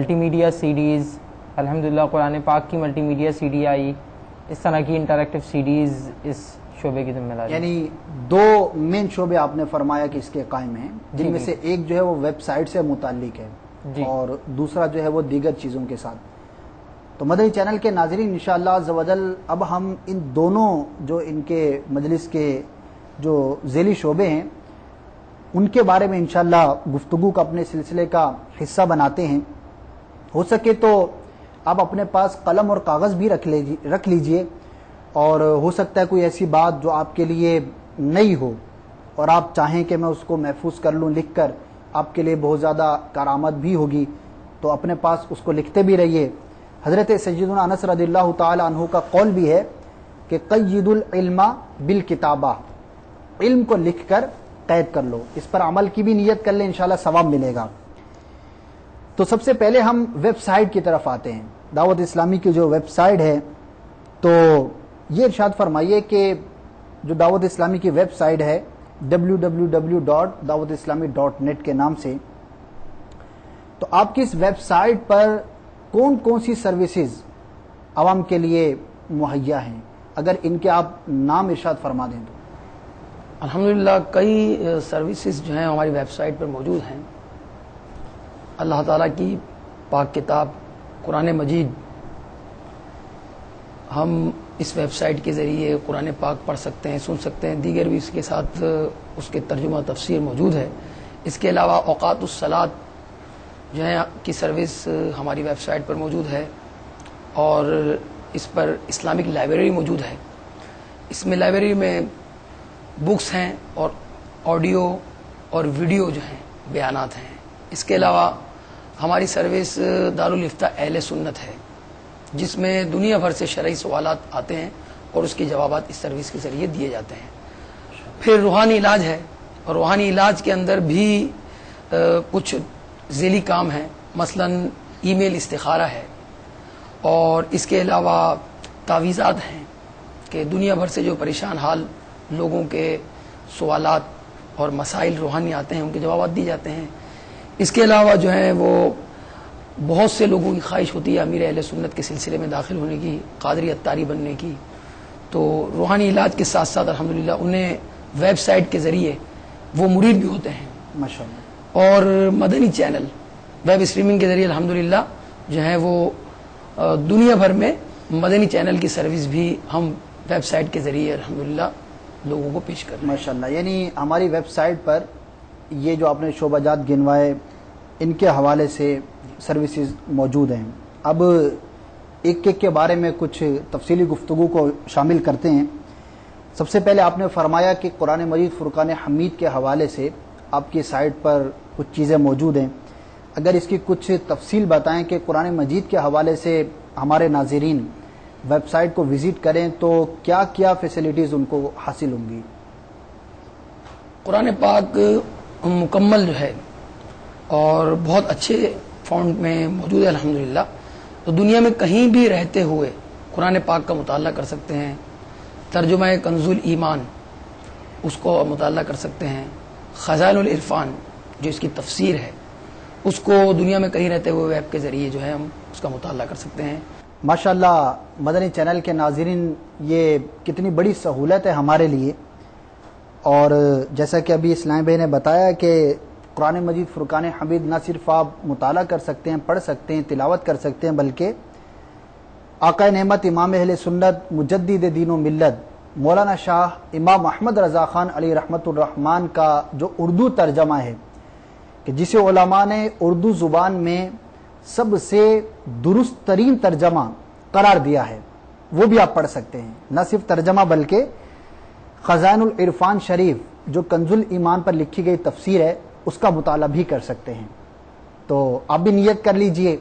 Multi media CDs الحمدللہ قرآن پاک کی ملٹی میڈیا سی ڈی آئی، اس طرح کی انٹریکٹیو سیڈیز اس شعبے کی ذمہ داری. یعنی دو مین شعبے آپ نے فرمایا کہ اس کے قائم ہیں، جن میں سے ایک جو ہے وہ ویب سائٹ سے متعلق ہے اور دوسرا جو ہے وہ دیگر چیزوں کے ساتھ. تو مدنی چینل کے ناظرین انشاءاللہ عز و جل اب ہم ان دونوں جو ان کے مجلس کے جو ذیلی شعبے ہیں ان کے بارے میں انشاءاللہ گفتگو کا اپنے سلسلے کا حصہ بناتے ہیں. ہو سکے تو آپ اپنے پاس قلم اور کاغذ بھی رکھ لیجئے، اور ہو سکتا ہے کوئی ایسی بات جو آپ کے لیے نئی ہو اور آپ چاہیں کہ میں اس کو محفوظ کر لوں لکھ کر، آپ کے لیے بہت زیادہ کارآمد بھی ہوگی، تو اپنے پاس اس کو لکھتے بھی رہیے. حضرت سیدنا انس رضی اللہ تعالی عنہ کا قول بھی ہے کہ قید العلم بالکتابہ، علم کو لکھ کر قید کر لو، اس پر عمل کی بھی نیت کر لیں، انشاءاللہ ثواب ملے گا. تو سب سے پہلے ہم ویب سائٹ کی طرف آتے ہیں. دعوت اسلامی کی جو ویب سائٹ ہے، تو یہ ارشاد فرمائیے کہ جو دعوت اسلامی کی ویب سائٹ ہے www.dawatislami.net کے نام سے، تو آپ کی اس ویب سائٹ پر کون کون سی سروسز عوام کے لیے مہیا ہیں، اگر ان کے آپ نام ارشاد فرما دیں تو. الحمدللہ کئی سروسز جو ہیں ہماری ویب سائٹ پر موجود ہیں. اللہ تعالیٰ کی پاک کتاب قرآن مجید ہم اس ویب سائٹ کے ذریعے قرآن پاک پڑھ سکتے ہیں، سن سکتے ہیں، دیگر بھی اس کے ساتھ اس کے ترجمہ تفسیر موجود ہے. اس کے علاوہ اوقات الصلاۃ جو ہے کی سروس ہماری ویب سائٹ پر موجود ہے، اور اس پر اسلامک لائبریری موجود ہے. اس میں لائبریری میں بکس ہیں اور آڈیو اور ویڈیو جو ہیں بیانات ہیں. اس کے علاوہ ہماری سروس دارالفتہ اہل سنت ہے، جس میں دنیا بھر سے شرعی سوالات آتے ہیں اور اس کے جوابات اس سروس کے ذریعے دیے جاتے ہیں. پھر روحانی علاج ہے، اور روحانی علاج کے اندر بھی کچھ ذیلی کام ہیں، مثلا ای میل استخارہ ہے، اور اس کے علاوہ تعویذات ہیں کہ دنیا بھر سے جو پریشان حال لوگوں کے سوالات اور مسائل روحانی آتے ہیں ان کے جوابات دی جاتے ہیں. اس کے علاوہ جو ہے وہ بہت سے لوگوں کی خواہش ہوتی ہے امیر اہل سنت کے سلسلے میں داخل ہونے کی، قادری اتاری بننے کی، تو روحانی علاج کے ساتھ ساتھ الحمدللہ انہیں ویب سائٹ کے ذریعے وہ مرید بھی ہوتے ہیں ماشاءاللہ. اور مدنی چینل ویب اسٹریمنگ کے ذریعے الحمدللہ جو ہے وہ دنیا بھر میں مدنی چینل کی سروس بھی ہم ویب سائٹ کے ذریعے الحمدللہ لوگوں کو پیش کر رہے ہیں. ماشاءاللہ. یعنی ہماری ویب سائٹ پر یہ جو آپ نے شعبہ جات گنوائے ان کے حوالے سے سروسز موجود ہیں. اب ایک ایک کے بارے میں کچھ تفصیلی گفتگو کو شامل کرتے ہیں. سب سے پہلے آپ نے فرمایا کہ قرآن مجید فرقان حمید کے حوالے سے آپ کی سائٹ پر کچھ چیزیں موجود ہیں. اگر اس کی کچھ تفصیل بتائیں کہ قرآن مجید کے حوالے سے ہمارے ناظرین ویب سائٹ کو وزٹ کریں تو کیا کیا فیسلٹیز ان کو حاصل ہوں گی؟ قرآن پاک مکمل جو ہے اور بہت اچھے فونٹ میں موجود ہے الحمدللہ. تو دنیا میں کہیں بھی رہتے ہوئے قرآن پاک کا مطالعہ کر سکتے ہیں. ترجمہ کنز الایمان اس کو مطالعہ کر سکتے ہیں. خزائن العرفان جو اس کی تفسیر ہے اس کو دنیا میں کہیں رہتے ہوئے ویب کے ذریعے جو ہے ہم اس کا مطالعہ کر سکتے ہیں. ماشاءاللہ مدنی چینل کے ناظرین یہ کتنی بڑی سہولت ہے ہمارے لیے. اور جیسا کہ ابھی اسلام بھائی نے بتایا کہ قرآن مجید فرقان حمید نہ صرف آپ مطالعہ کر سکتے ہیں، پڑھ سکتے ہیں، تلاوت کر سکتے ہیں، بلکہ آقا نعمت امام اہل سنت مجدد دین و ملت مولانا شاہ امام احمد رضا خان علی رحمت الرحمن کا جو اردو ترجمہ ہے کہ جسے علماء نے اردو زبان میں سب سے درست ترین ترجمہ قرار دیا ہے، وہ بھی آپ پڑھ سکتے ہیں. نہ صرف ترجمہ بلکہ خزائن العرفان شریف جو کنز الایمان پر لکھی گئی تفسیر ہے اس کا مطالعہ بھی کر سکتے ہیں. تو آپ بھی نیت کر لیجئے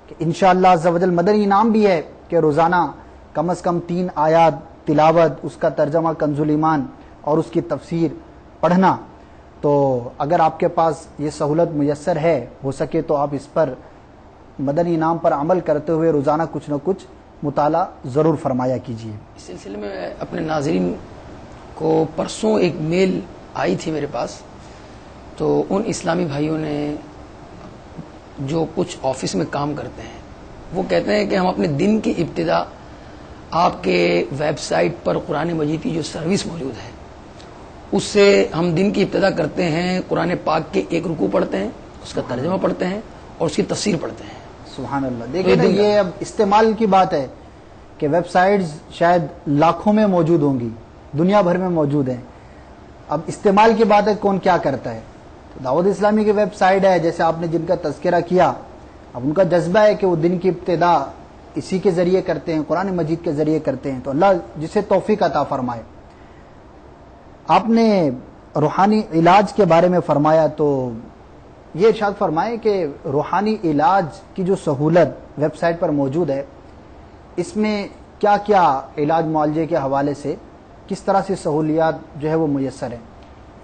کہ انشاءاللہ عز و جل مدنی انعام بھی ہے کہ روزانہ کم از کم 3 آیات تلاوت، اس کا ترجمہ کنز الایمان اور اس کی تفسیر پڑھنا. تو اگر آپ کے پاس یہ سہولت میسر ہے، ہو سکے تو آپ اس پر مدنی انعام پر عمل کرتے ہوئے روزانہ کچھ نہ کچھ مطالعہ ضرور فرمایا کیجیے. اس سلسلے میں اپنے ناظرین کو پرسوں ایک میل آئی تھی میرے پاس، تو ان اسلامی بھائیوں نے جو کچھ آفس میں کام کرتے ہیں وہ کہتے ہیں کہ ہم اپنے دن کی ابتدا آپ کے ویب سائٹ پر قرآن مجید کی جو سروس موجود ہے اس سے ہم دن کی ابتدا کرتے ہیں، قرآن پاک کے ایک رکوع پڑھتے ہیں، اس کا ترجمہ پڑھتے ہیں اور اس کی تفسیر پڑھتے ہیں۔ سبحان اللہ۔ دیکھیں نا، یہ اب استعمال کی بات ہے کہ ویب سائٹس شاید لاکھوں میں موجود ہوں گی، دنیا بھر میں موجود ہیں، اب استعمال کی بات ہے کون کیا کرتا ہے۔ دعوت اسلامی کی ویب سائٹ ہے، جیسے آپ نے جن کا تذکرہ کیا، اب ان کا جذبہ ہے کہ وہ دن کی ابتدا اسی کے ذریعے کرتے ہیں، قرآن مجید کے ذریعے کرتے ہیں، تو اللہ جسے توفیق عطا فرمائے۔ آپ نے روحانی علاج کے بارے میں فرمایا، تو یہ ارشاد فرمائے کہ روحانی علاج کی جو سہولت ویب سائٹ پر موجود ہے، اس میں کیا کیا علاج معالجے کے حوالے سے کس طرح سے سہولیات جو ہے وہ میسر ہیں؟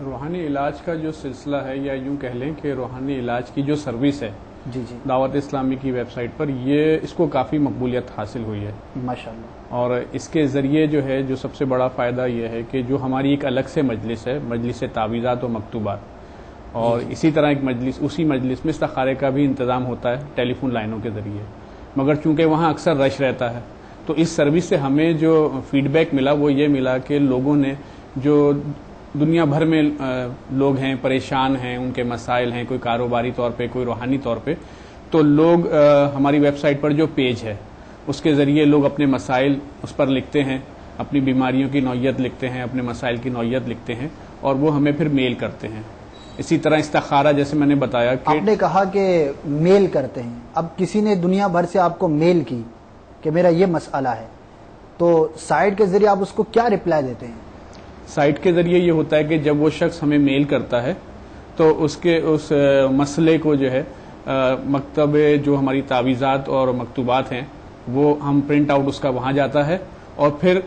روحانی علاج کا جو سلسلہ ہے، یا یوں کہہ لیں کہ روحانی علاج کی جو سروس ہے جی جی، دعوت اسلامی کی ویب سائٹ پر، اس کو کافی مقبولیت حاصل ہوئی ہے ماشاءاللہ۔ اور اس کے ذریعے جو ہے جو سب سے بڑا فائدہ یہ ہے کہ جو ہماری ایک الگ سے مجلس ہے، مجلس تعویذات و مکتوبات، اور اسی طرح ایک مجلس، اسی مجلس میں استخارے کا بھی انتظام ہوتا ہے ٹیلی فون لائنوں کے ذریعے، مگر چونکہ وہاں اکثر رش رہتا ہے، تو اس سروس سے ہمیں جو فیڈ بیک ملا وہ یہ ملا کہ لوگوں نے، جو دنیا بھر میں لوگ ہیں، پریشان ہیں، ان کے مسائل ہیں، کوئی کاروباری طور پہ، کوئی روحانی طور پہ، تو لوگ ہماری ویب سائٹ پر جو پیج ہے اس کے ذریعے لوگ اپنے مسائل اس پر لکھتے ہیں، اپنی بیماریوں کی نوعیت لکھتے ہیں، اپنے مسائل کی نوعیت لکھتے ہیں، اور وہ ہمیں پھر میل کرتے ہیں۔ اسی طرح استخارہ، جیسے میں نے بتایا کہ آپ نے کہا کہ میل کرتے ہیں، اب کسی نے دنیا بھر سے آپ کو میل کی کہ میرا یہ مسئلہ ہے، تو سائٹ کے ذریعے آپ اس کو کیا رپلائی دیتے ہیں؟ سائٹ کے ذریعے یہ ہوتا ہے کہ جب وہ شخص ہمیں میل کرتا ہے تو اس مسئلے کو جو ہے مکتب جو ہماری تعویذات اور مکتوبات ہیں وہ ہم پرنٹ آؤٹ اس کا وہاں جاتا ہے، اور پھر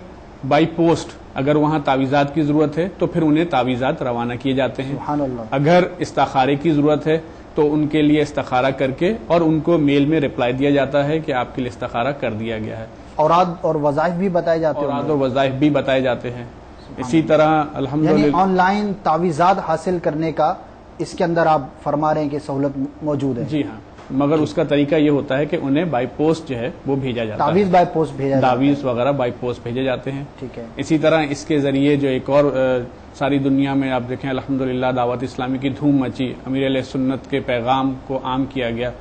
بائی پوسٹ اگر وہاں تعویذات کی ضرورت ہے تو پھر انہیں تعویذات روانہ کیے جاتے ہیں۔ سبحان اللہ۔ اگر استخارے کی ضرورت ہے تو ان کے لیے استخارہ کر کے اور ان کو میل میں رپلائی دیا جاتا ہے کہ آپ کے لیے استخارہ کر دیا گیا ہے۔ اوراد اور وظائف بھی بتائے جاتے ہیں، اوراد اور وظائف بھی بتائے جاتے ہیں۔ اسی طرح یعنی الحمدللہ آن لائن تعویذات حاصل کرنے کا اس کے اندر آپ فرما رہے ہیں کہ سہولت موجود ہے؟ جی ہاں، مگر اس کا طریقہ یہ ہوتا ہے کہ انہیں بائی پوسٹ جو ہے وہ بھیجا جاتا ہے، تعویذ بائی پوسٹ بھیجا جاتا ہے۔ تعویذ وغیرہ بائی پوسٹ بھیجے جاتے ہیں۔ ٹھیک ہے۔ اسی طرح اس کے ذریعے جو ایک اور ساری دنیا میں آپ دیکھیں الحمدللہ دعوت اسلامی کی دھوم مچی، امیر علیہ سنت کے پیغام کو عام کیا گیا،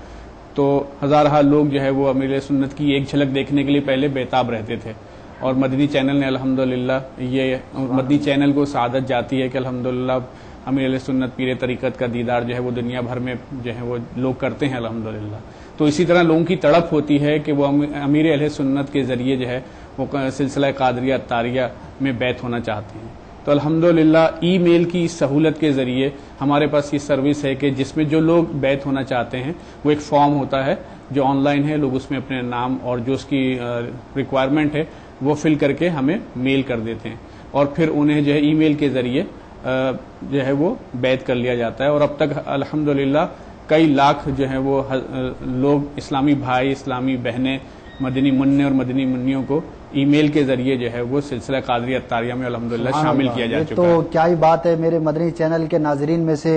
تو ہزارہ لوگ جو ہے وہ امیر علیہ سنت کی ایک جھلک دیکھنے کے لیے پہلے بےتاب رہتے تھے، اور مدنی چینل نے الحمدللہ یہ مدنی چینل کو سعادت جاتی ہے کہ الحمدللہ امیر علیہ سنت پیر طریقت کا دیدار جو ہے وہ دنیا بھر میں جو ہے وہ لوگ کرتے ہیں الحمدللہ۔ تو اسی طرح لوگوں کی تڑپ ہوتی ہے کہ وہ امیر علیہ سنت کے ذریعے جو ہے وہ سلسلہ قادریہ طاریہ میں بیعت ہونا چاہتے ہیں۔ تو الحمدللہ ای میل کی سہولت کے ذریعے ہمارے پاس یہ سروس ہے کہ جس میں جو لوگ بیعت ہونا چاہتے ہیں وہ ایک فارم ہوتا ہے جو آن لائن ہے، لوگ اس میں اپنے نام اور جو اس کی ریکوائرمنٹ ہے وہ فل کر کے ہمیں میل کر دیتے ہیں، اور پھر انہیں جو ہے ای میل کے ذریعے جو ہے وہ بیعت کر لیا جاتا ہے۔ اور اب تک الحمدللہ کئی لاکھ جو ہے وہ لوگ، اسلامی بھائی، اسلامی بہنیں، مدنی منع اور مدنی منیوں کو ای میل کے ذریعے جو ہے وہ سلسلہ قادریہ طاریہ میں الحمدللہ شامل کیا جا چکا ہے۔ تو کیا ہی بات ہے، میرے مدنی چینل کے ناظرین میں سے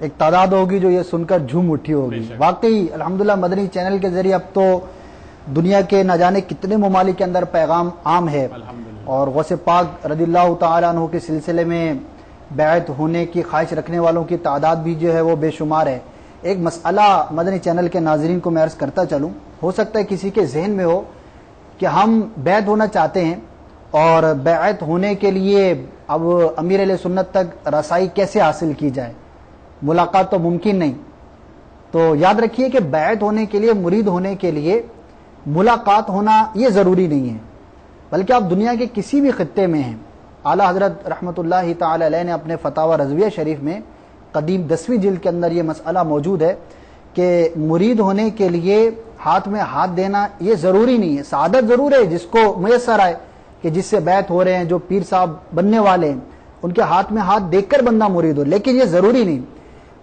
ایک تعداد ہوگی جو یہ سن کر جھوم اٹھی ہوگی۔ واقعی الحمدللہ مدنی چینل کے ذریعے اب تو دنیا کے نہ جانے کتنے ممالک کے اندر پیغام عام ہے، اور غوث پاک رضی اللہ تعالیٰ عنہ کے سلسلے میں بیعت ہونے کی خواہش رکھنے والوں کی تعداد بھی جو ہے وہ بے شمار ہے۔ ایک مسئلہ مدنی چینل کے ناظرین کو میں عرض کرتا چلوں، ہو سکتا ہے کسی کے ذہن میں ہو کہ ہم بیعت ہونا چاہتے ہیں، اور بیعت ہونے کے لیے اب امیر علیہ سنت تک رسائی کیسے حاصل کی جائے، ملاقات تو ممکن نہیں۔ تو یاد رکھیے کہ بیعت ہونے کے لیے، مرید ہونے کے لیے ملاقات ہونا یہ ضروری نہیں ہے، بلکہ آپ دنیا کے کسی بھی خطے میں ہیں۔ اعلیٰ حضرت رحمۃ اللہ تعالی علیہ نے اپنے فتاوی رضویہ شریف میں قدیم 10ویں جلد کے اندر یہ مسئلہ موجود ہے کہ مرید ہونے کے لیے ہاتھ میں ہاتھ دینا یہ ضروری نہیں ہے۔ سعادت ضرور ہے جس کو میسر آئے کہ جس سے بیعت ہو رہے ہیں، جو پیر صاحب بننے والے ہیں، ان کے ہاتھ میں ہاتھ دیکھ کر بندہ مرید ہو، لیکن یہ ضروری نہیں۔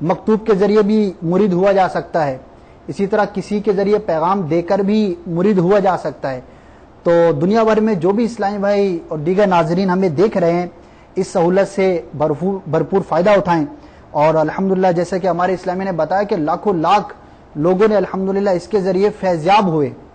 مکتوب کے ذریعے بھی مرید ہوا جا سکتا ہے، اسی طرح کسی کے ذریعے پیغام دے کر بھی مرید ہوا جا سکتا ہے۔ تو دنیا بھر میں جو بھی اسلامی بھائی اور دیگر ناظرین ہمیں دیکھ رہے ہیں، اس سہولت سے بھرپور فائدہ اٹھائیں، اور الحمدللہ جیسا کہ ہمارے اسلامی نے بتایا کہ لاکھوں لاکھ لوگوں نے الحمدللہ اس کے ذریعے فیضیاب ہوئے.